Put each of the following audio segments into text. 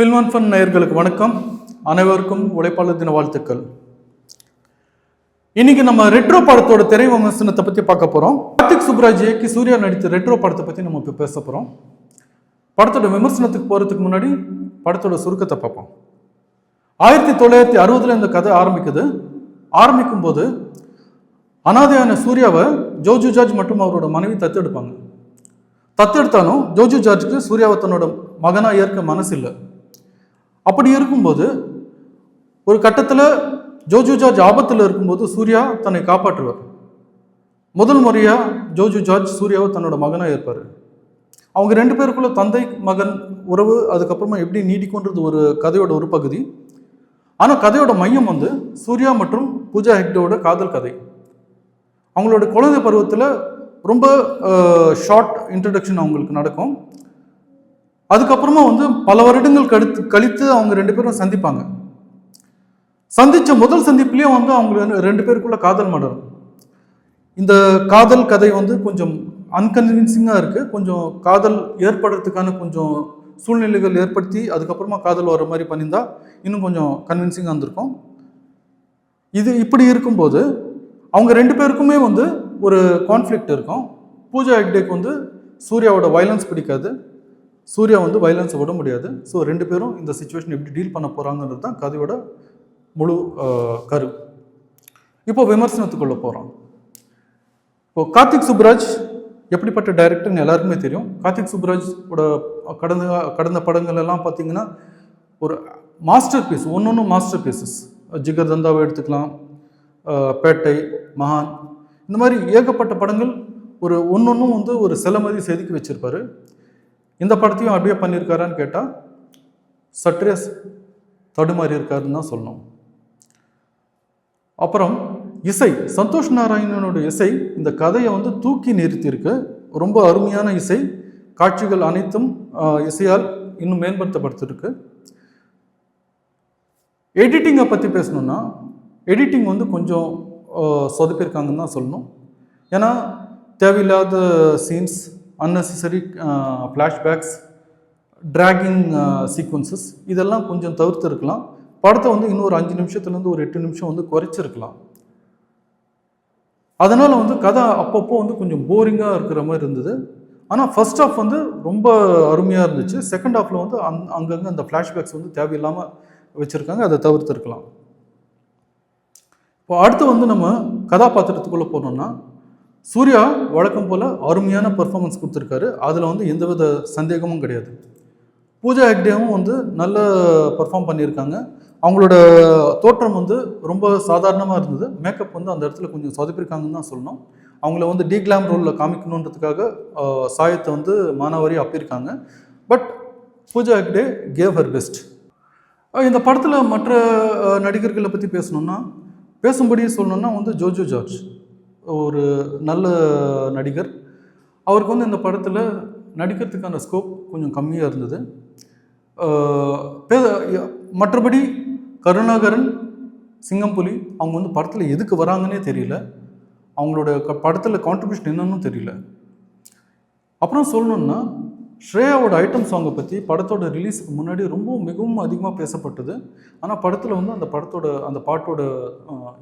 Film and fun நேயர்களுக்கு வணக்கம். அனைவருக்கும் உழைப்பாளர் தின வாழ்த்துக்கள். இன்னைக்கு நம்ம ரெட்ரோ படத்தோட திரை விமர்சனத்தை பற்றி பார்க்க போகிறோம். கார்த்திக் சுப்ராஜ் இயக்கி சூர்யா நடித்த ரெட்ரோ படத்தை பற்றி நம்ம இப்போ பேச போகிறோம். படத்தோட விமர்சனத்துக்கு போகிறதுக்கு முன்னாடி படத்தோட சுருக்கத்தை பார்ப்போம். 1960 இந்த கதை ஆரம்பிக்கும் போது அனாதையான சூர்யாவை ஜோஜு ஜார்ஜ் மற்றும் அவரோட மனைவி தத்தெடுத்தாலும் ஜோஜு ஜார்ஜுக்கு சூர்யாவை தன்னோட மகனாக ஏற்க மனசு இல்லை. அப்படி இருக்கும்போது ஒரு கட்டத்தில் ஜோஜு ஜார்ஜ் ஆபத்தில் இருக்கும்போது சூர்யா தன்னை காப்பாற்றுவார். முதல் முறையாக ஜோஜு ஜார்ஜ் சூர்யாவை தன்னோட மகனாக ஏற்பார். அவங்க ரெண்டு பேருக்குள்ள தந்தை மகன் உறவு அதுக்கப்புறமா எப்படி நீடிக்கும்ன்றது ஒரு கதையோட ஒரு பகுதி. ஆனால் கதையோட மையம் சூர்யா மற்றும் பூஜா ஹெக்டேவோட காதல் கதை. அவங்களோட குழந்தை பருவத்தில் ரொம்ப ஷார்ட் இன்ட்ரடக்ஷன் அவங்களுக்கு நடக்கும். அதுக்கப்புறமா பல வருடங்கள் கழித்து அவங்க ரெண்டு பேரும் சந்திப்பாங்க. சந்தித்த முதல் சந்திப்புலேயே அவங்க ரெண்டு பேருக்குள்ள காதல் மலரும். இந்த காதல் கதை கொஞ்சம் அன்கன்வின்சிங்காக இருக்குது. கொஞ்சம் காதல் ஏற்படுறதுக்கான கொஞ்சம் சூழ்நிலைகள் ஏற்படுத்தி அதுக்கப்புறமா காதல் வர மாதிரி பண்ணியிருந்தால் இன்னும் கொஞ்சம் கன்வின்சிங்காக இருந்திருக்கும். இது இப்படி இருக்கும்போது அவங்க ரெண்டு பேருக்குமே ஒரு கான்ஃப்ளிக்ட் இருக்கும். பூஜா ஹெக்டேக்கு சூர்யாவோட வயலன்ஸ் பிடிக்காது, சூர்யா வயலன்ஸை விட முடியாது. ஸோ ரெண்டு பேரும் இந்த சுச்சுவேஷன் எப்படி டீல் பண்ண போகிறாங்கன்றது தான் கதையோட முழு கரு. இப்போ விமர்சனத்துக்குள்ளே போகிறோம். இப்போ கார்த்திக் சுப்ராஜ் எப்படிப்பட்ட டைரக்டர்னு எல்லாருக்குமே தெரியும். கார்த்திக் சுப்ராஜோட கடந்த படங்கள் எல்லாம் பார்த்தீங்கன்னா ஒரு மாஸ்டர் பீஸ், ஒன்று மாஸ்டர் பீசஸ். ஜிகர் தந்தாவை எடுத்துக்கலாம், பேட்டை, மகான், இந்த மாதிரி ஏகப்பட்ட படங்கள் ஒரு ஒன்றொன்றும் ஒரு சில மாதிரி செதுக்கி வச்சிருப்பாரு. இந்த படத்தையும் அப்படியே பண்ணியிருக்காரான்னு கேட்டால் சற்றே தடுமாறி இருக்காருன்னு தான் சொல்லணும். அப்புறம் இசை, சந்தோஷ் நாராயணனோட இசை இந்த கதையை தூக்கி நிறுத்தியிருக்கு. ரொம்ப அருமையான இசை. காட்சிகள் அனைத்தும் இசையால் இன்னும் மேம்படுத்தப்பட்டிருக்கு. எடிட்டிங்கை பற்றி பேசணுன்னா எடிட்டிங் கொஞ்சம் சொதப்பியிருக்காங்கன்னு தான் சொல்லணும். ஏன்னா தேவையில்லாத scenes, unnecessary flashbacks, dragging sequences இதெல்லாம் கொஞ்சம் தவிர்த்து இருக்கலாம். படத்தை இன்னும் ஒரு 5 நிமிஷத்துலேருந்து ஒரு 8 நிமிஷம் குறைச்சிருக்கலாம். அதனால் கதை அப்பப்போ கொஞ்சம் போரிங்காக இருக்கிற மாதிரி இருந்தது. ஆனால் ஃபர்ஸ்ட் ஹாஃப் ரொம்ப அருமையாக இருந்துச்சு. செகண்ட் ஹாஃபில் அங்கங்கே அந்த ஃப்ளாஷ்பேக்ஸ் தேவையில்லாமல் வச்சுருக்காங்க. அதை தவிர்த்து இருக்கலாம். இப்போ அடுத்து நம்ம கதாபாத்திரத்துக்குள்ளே போனோம்னா சூர்யா வழக்கம் போல் அருமையான பெர்ஃபார்மன்ஸ் கொடுத்துருக்காரு. அதில் எந்தவித சந்தேகமும் கிடையாது. பூஜா ஹெக்டேவும் நல்ல பெர்ஃபார்ம் பண்ணியிருக்காங்க. அவங்களோட தோற்றம் ரொம்ப சாதாரணமாக இருந்தது. மேக்கப் அந்த இடத்துல கொஞ்சம் சொதப்பிருக்காங்கன்னு தான் சொல்லணும். அவங்கள டீக்ளாம் ரோலில் காமிக்கணுன்றதுக்காக சாயத்தை மானாவாரி அப்பியிருக்காங்க. But Pooja Hegde gave her best. இந்த படத்தில் மற்ற நடிகர்களை பற்றி பேசும்படி சொல்லணுன்னா ஜோஜு ஜார்ஜ் ஒரு நல்ல நடிகர். அவருக்கு இந்த படத்தில் நடிக்கிறதுக்கான ஸ்கோப் கொஞ்சம் கம்மியாக இருந்தது. மற்றபடி கருணாகரன், சிங்கம்புலி அவங்க படத்தில் எதுக்கு வராங்கன்னே தெரியல. அவங்களோட படத்தில் கான்ட்ரிபியூஷன் என்னன்னு தெரியல. அப்புறம் சொல்லணுன்னா ஸ்ரேயாவோட ஐட்டம் சாங்கை பற்றி படத்தோட ரிலீஸுக்கு முன்னாடி மிகவும் அதிகமாக பேசப்பட்டது. ஆனால் படத்தில் அந்த பாட்டோட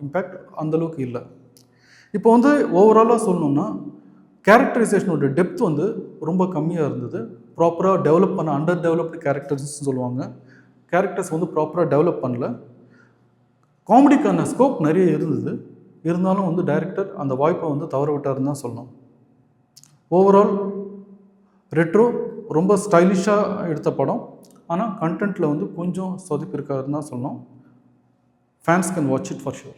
இம்பேக்ட் அந்தளவுக்கு இல்லை. இப்போ ஓவராலாக சொல்லணுன்னா கேரக்டரைசேஷனோட டெப்த் ரொம்ப கம்மியாக இருந்தது. ப்ராப்பராக டெவலப் பண்ண அண்டர் டெவலப்டு கேரக்டர்ஸ்ன்னு சொல்லுவாங்க. கேரக்டர்ஸ் ப்ராப்பராக டெவலப் பண்ணல. காமெடிக்கான ஸ்கோப் நிறைய இருந்தது. இருந்தாலும் டைரக்டர் அந்த வாய்ப்பை தவற விட்டாருன்னு தான் சொல்லணும். ஓவரால் ரெட்ரோ ரொம்ப ஸ்டைலிஷாக எடுத்த படம். ஆனால் கண்டென்ட்டில் கொஞ்சம் சொதப்பிருக்காருன்னு தான் சொல்லணும். Fans can watch it for sure.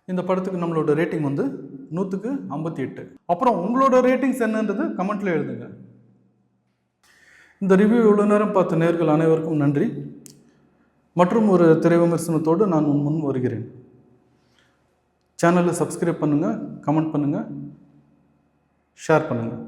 இந்த படத்துக்கு நம்மளோட ரேட்டிங் 100க்கு 58. அப்புறம் உங்களோட ரேட்டிங்ஸ் என்னன்றது கமெண்ட்டில் எழுதுங்க. இந்த ரிவ்யூ இவ்வளோ நேரம் பார்த்த நேயர்கள் அனைவருக்கும் நன்றி. மற்றும் ஒரு திரை விமர்சனத்தோடு நான் முன் வருகிறேன். சேனலை சப்ஸ்கிரைப் பண்ணுங்கள், கமெண்ட் பண்ணுங்கள், ஷேர் பண்ணுங்கள்.